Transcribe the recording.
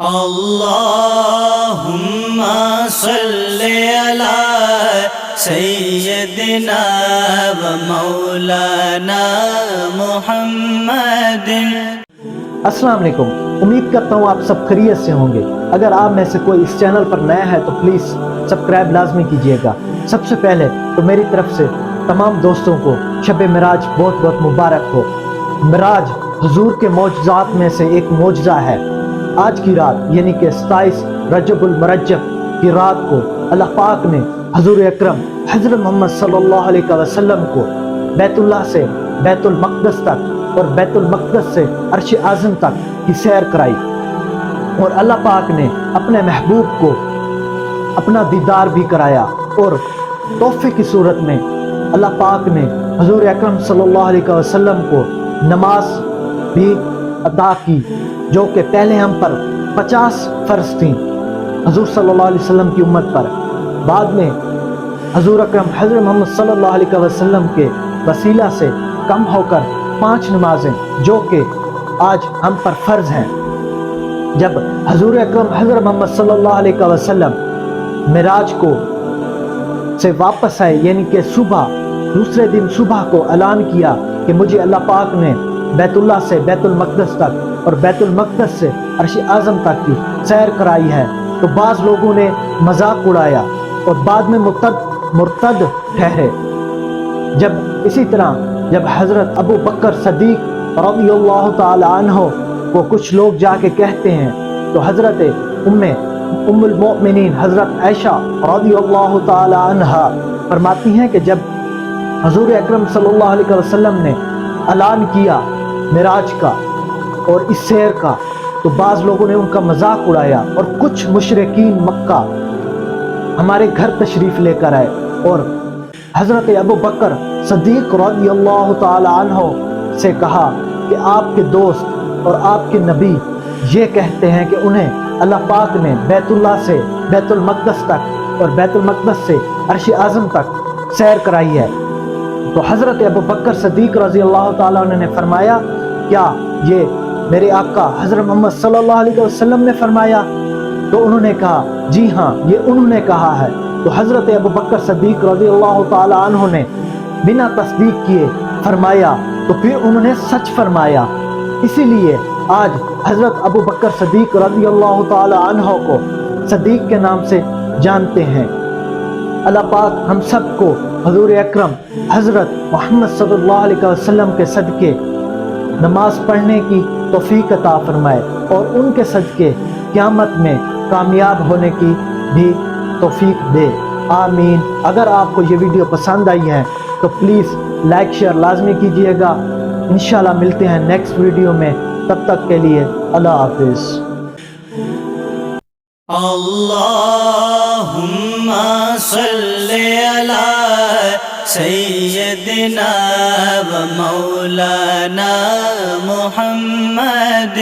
اللہم صلی علی سیدنا و مولانا محمد۔ السلام علیکم، امید کرتا ہوں آپ سب خیریت سے ہوں گے۔ اگر آپ میں سے کوئی اس چینل پر نیا ہے تو پلیز سبسکرائب لازمی کیجئے گا۔ سب سے پہلے تو میری طرف سے تمام دوستوں کو شب معراج بہت بہت مبارک ہو۔ معراج حضور کے معجزات میں سے ایک معجزہ ہے۔ آج کی رات یعنی کہ 27 رجب المرجب کی رات کو اللہ پاک نے حضور اکرم حضرت محمد صلی اللہ علیہ وسلم کو بیت اللہ سے بیت المقدس تک اور بیت المقدس سے عرش اعظم تک کی سیر کرائی، اور اللہ پاک نے اپنے محبوب کو اپنا دیدار بھی کرایا، اور تحفے کی صورت میں اللہ پاک نے حضور اکرم صلی اللہ علیہ وسلم کو نماز بھی عطا کی، جو کہ پہلے ہم پر 50 فرض تھیں حضور صلی اللہ علیہ وسلم کی امت پر، بعد میں حضور اکرم حضرت محمد صلی اللہ علیہ وسلم کے وسیلہ سے کم ہو کر 5 نمازیں جو کہ آج ہم پر فرض ہیں۔ جب حضور اکرم حضرت محمد صلی اللہ علیہ وسلم معراج کو سے واپس آئے، یعنی کہ صبح دوسرے دن صبح کو اعلان کیا کہ مجھے اللہ پاک نے بیت اللہ سے بیت المقدس تک اور بیت المقدس سے عرش اعظم تک کی سیر کرائی ہے، تو بعض لوگوں نے مذاق اڑایا اور بعد میں مرتد ٹھہرے۔ جب اسی طرح جب حضرت ابو بکر صدیق رضی اللہ تعالی عنہ کو کچھ لوگ جا کے کہتے ہیں، تو حضرت ام المؤمنین حضرت عائشہ رضی اللہ تعالی عنہا فرماتی ہیں کہ جب حضور اکرم صلی اللہ علیہ وسلم نے اعلان کیا معراج کا اور اس سیر کا، تو بعض لوگوں نے ان کا مذاق اڑایا، اور کچھ مشرکین مکہ ہمارے گھر تشریف لے کر آئے اور حضرت ابو بکر صدیق رضی اللہ تعالی عنہ سے کہا کہ آپ کے دوست اور آپ کے نبی یہ کہتے ہیں کہ انہیں اللہ پاک نے بیت اللہ سے بیت المقدس تک اور بیت المقدس سے عرش اعظم تک سیر کرائی ہے۔ تو حضرت ابو بکر صدیق رضی اللہ تعالیٰ عنہ نے فرمایا، کیا یہ میرے آقا حضرت محمد صلی اللہ علیہ وسلم نے فرمایا؟ تو انہوں نے کہا جی ہاں، یہ انہوں نے کہا ہے۔ تو حضرت ابو بکر صدیق رضی اللہ تعالیٰ عنہ نے بنا تصدیق کیے فرمایا، تو پھر انہوں نے سچ فرمایا۔ اسی لیے آج حضرت ابو بکر صدیق رضی اللہ تعالیٰ عنہ کو صدیق کے نام سے جانتے ہیں۔ اللہ پاک ہم سب کو حضور اکرم حضرت محمد صلی اللہ علیہ وسلم کے صدقے نماز پڑھنے کی توفیق عطا فرمائے، اور ان کے صدقے قیامت میں کامیاب ہونے کی بھی توفیق دے، آمین۔ اگر آپ کو یہ ویڈیو پسند آئی ہے تو پلیز لائک شیئر لازمی کیجئے گا۔ انشاءاللہ ملتے ہیں نیکسٹ ویڈیو میں، تب تک کے لیے اللہ حافظ۔ اللہم صلی علی سیدنا و مولانا محمد۔